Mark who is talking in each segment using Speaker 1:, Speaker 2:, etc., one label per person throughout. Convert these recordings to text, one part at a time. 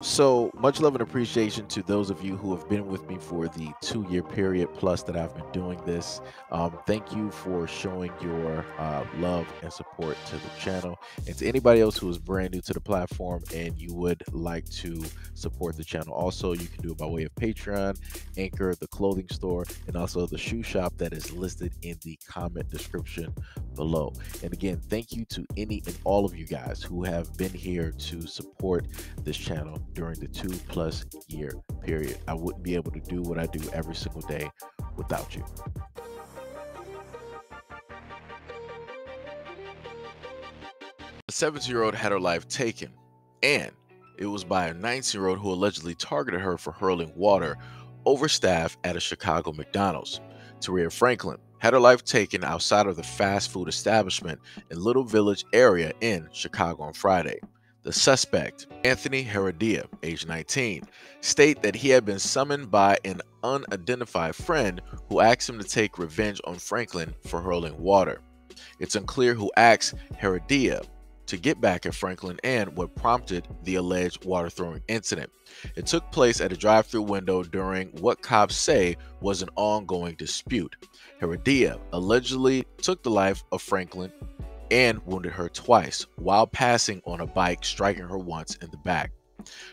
Speaker 1: So much love and appreciation to those of you who have been with me for the 2 year period plus that I've been doing this. Thank you for showing your love and support to the channel. And to anybody else who is brand new to the platform and you would like to support the channel, also you can do it by way of Patreon, Anchor, the clothing store, and also the shoe shop that is listed in the comment description below. And again, thank you to any and all of you guys who have been here to support this channel during the 2+ year period. I wouldn't be able to do what I do every single day without you. A 17-year-old had her life taken, and it was by a 19-year-old who allegedly targeted her for hurling water over staff at a Chicago McDonald's. Taria Franklin had her life taken outside of the fast food establishment in Little Village area in Chicago on Friday. The suspect, Anthony Heredia, age 19, stated that he had been summoned by an unidentified friend who asked him to take revenge on Franklin for hurling water. It's unclear who asked Heredia to get back at Franklin and what prompted the alleged water throwing incident. It took place at a drive-through window during what cops say was an ongoing dispute. Heredia allegedly took the life of Franklin and wounded her twice while passing on a bike, striking her once in the back.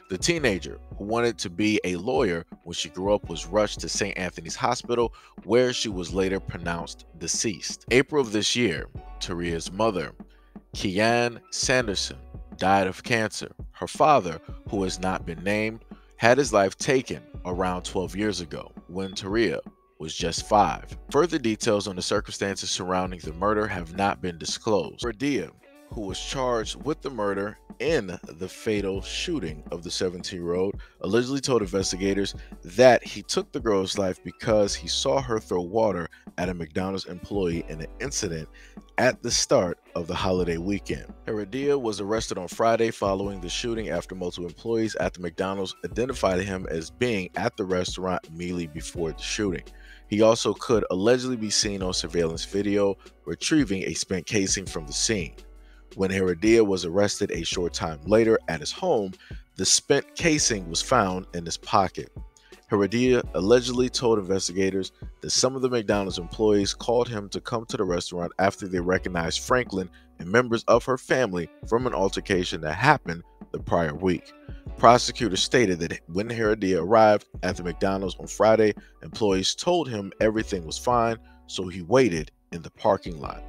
Speaker 1: The teenager, who wanted to be a lawyer when she grew up, was rushed to St. Anthony's Hospital, where she was later pronounced deceased. April of this year, Taria's mother, Kian Sanderson, died of cancer. Her father, who has not been named, had his life taken around 12 years ago when Taria was just 5. Further details on the circumstances surrounding the murder have not been disclosed. Heredia, who was charged with the murder in the fatal shooting of the 17-year-old, allegedly told investigators that he took the girl's life because he saw her throw water at a McDonald's employee in an incident at the start of the holiday weekend. Heredia was arrested on Friday following the shooting after multiple employees at the McDonald's identified him as being at the restaurant immediately before the shooting. He also could allegedly be seen on surveillance video retrieving a spent casing from the scene. When Heredia was arrested a short time later at his home, the spent casing was found in his pocket. Heredia allegedly told investigators that some of the McDonald's employees called him to come to the restaurant after they recognized Franklin and members of her family from an altercation that happened the prior week. Prosecutors stated that when Heredia arrived at the McDonald's on Friday, employees told him everything was fine, so he waited in the parking lot.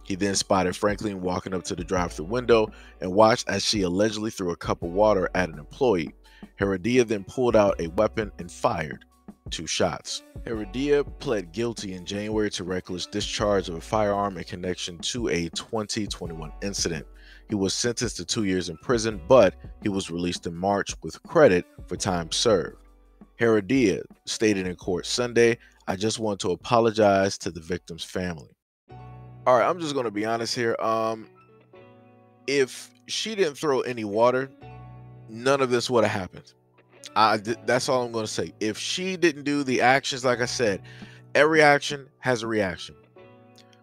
Speaker 1: He then spotted Franklin walking up to the drive-thru window and watched as she allegedly threw a cup of water at an employee. Heredia then pulled out a weapon and fired 2 shots. Heredia pled guilty in January to reckless discharge of a firearm in connection to a 2021 incident. He was sentenced to 2 years in prison, but he was released in March with credit for time served. Heredia stated in court Sunday, "I just want to apologize to the victim's family." All right, I'm just going to be honest here. If she didn't throw any water, none of this would have happened. That's all I'm going to say. If she didn't do the actions, like I said, every action has a reaction.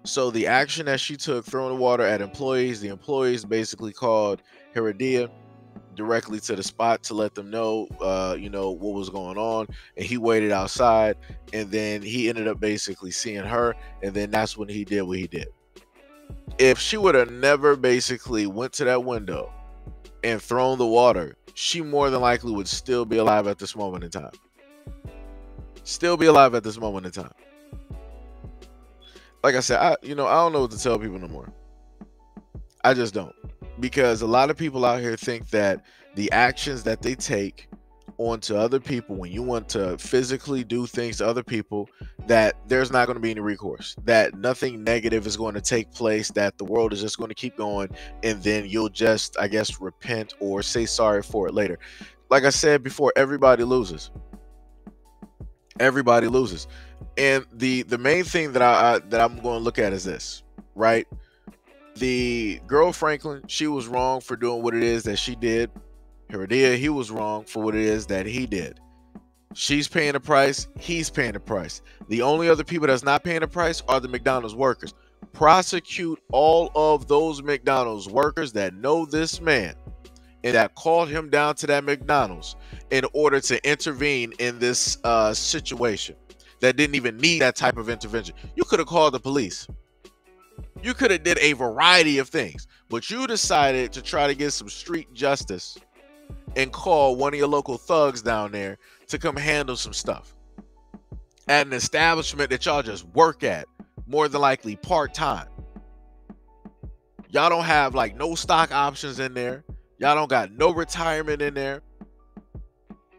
Speaker 1: So the action that she took, throwing the water at employees, the employees basically called Heredia directly to the spot to let them know, what was going on. And he waited outside, and then he ended up basically seeing her, and then that's when he did what he did. If she would have never basically went to that window and thrown the water, she more than likely would still be alive at this moment in time. Still be alive at this moment in time. Like I said, I don't know what to tell people no more. I just don't. Because a lot of people out here think that the actions that they take onto other people, when you want to physically do things to other people, that there's not going to be any recourse, that nothing negative is going to take place, that the world is just going to keep going, and then you'll just, I guess, repent or say sorry for it later. Like I said before, everybody loses. Everybody loses. And the main thing that I'm going to look at is this, right? The girl Franklin, she was wrong for doing what it is that she did. Heredia, he was wrong for what it is that he did. She's paying the price. He's paying the price. The only other people that's not paying the price are the McDonald's workers. Prosecute all of those McDonald's workers that know this man and that called him down to that McDonald's in order to intervene in this situation that didn't even need that type of intervention. You could have called the police. You could have did a variety of things, but you decided to try to get some street justice and call one of your local thugs down there to come handle some stuff at an establishment that y'all just work at, more than likely part-time. Y'all don't have like no stock options in there. Y'all don't got no retirement in there.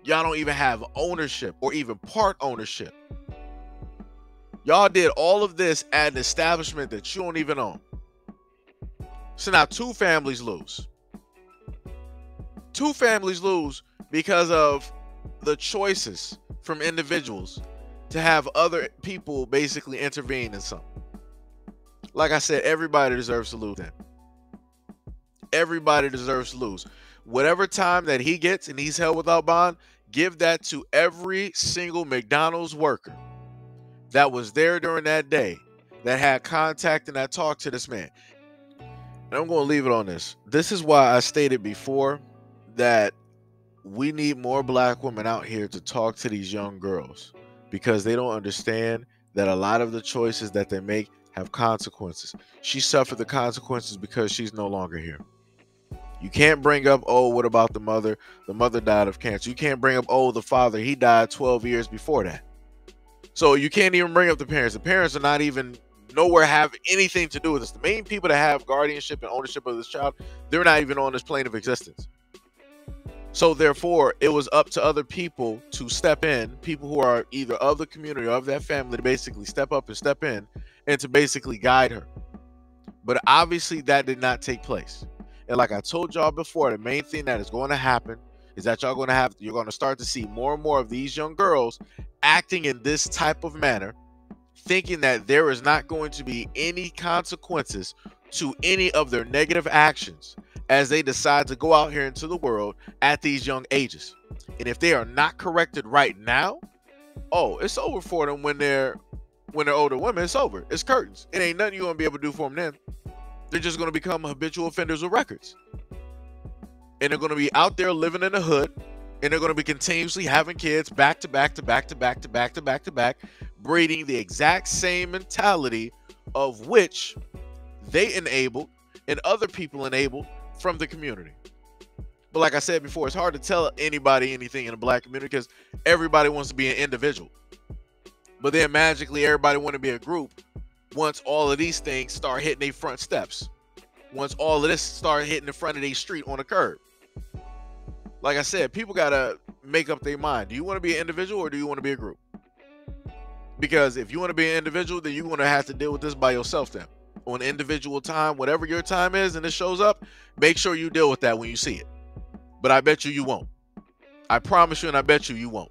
Speaker 1: Y'all don't even have ownership or even part ownership. Y'all did all of this at an establishment that you don't even own. So now two families lose. Two families lose because of the choices from individuals to have other people basically intervene in something. Like I said, everybody deserves to lose then. Everybody deserves to lose. Whatever time that he gets and he's held without bond, give that to every single McDonald's worker that was there during that day, that had contact and that talked to this man. And I'm going to leave it on this. This is why I stated before that we need more black women out here to talk to these young girls, because they don't understand that a lot of the choices that they make have consequences. She suffered the consequences because she's no longer here. You can't bring up, oh, what about the mother? The mother died of cancer. You can't bring up, oh, the father, he died 12 years before that. So you can't even bring up the parents. The parents are not even nowhere have anything to do with this. The main people that have guardianship and ownership of this child, they're not even on this plane of existence. So therefore, it was up to other people to step in, people who are either of the community or of that family, to basically step up and step in and to basically guide her. But obviously that did not take place. And like I told y'all before, the main thing that is going to happen is that you're going to start to see more and more of these young girls acting in this type of manner, thinking that there is not going to be any consequences to any of their negative actions as they decide to go out here into the world at these young ages. And if they are not corrected right now, oh, it's over for them when they're older women. It's over. It's curtains. It ain't nothing you're going to be able to do for them then. They're just going to become habitual offenders with records. And they're going to be out there living in the hood, and they're going to be continuously having kids back to back to back to back to back to back to back, breeding the exact same mentality of which they enabled and other people enabled from the community. But like I said before, it's hard to tell anybody anything in the black community because everybody wants to be an individual. But then magically everybody want to be a group once all of these things start hitting their front steps. Once all of this start hitting the front of their street on a curb. Like I said, people got to make up their mind. Do you want to be an individual or do you want to be a group? Because if you want to be an individual, then you're going to have to deal with this by yourself then. On individual time, whatever your time is and it shows up, make sure you deal with that when you see it. But I bet you won't. I promise you, and I bet you won't.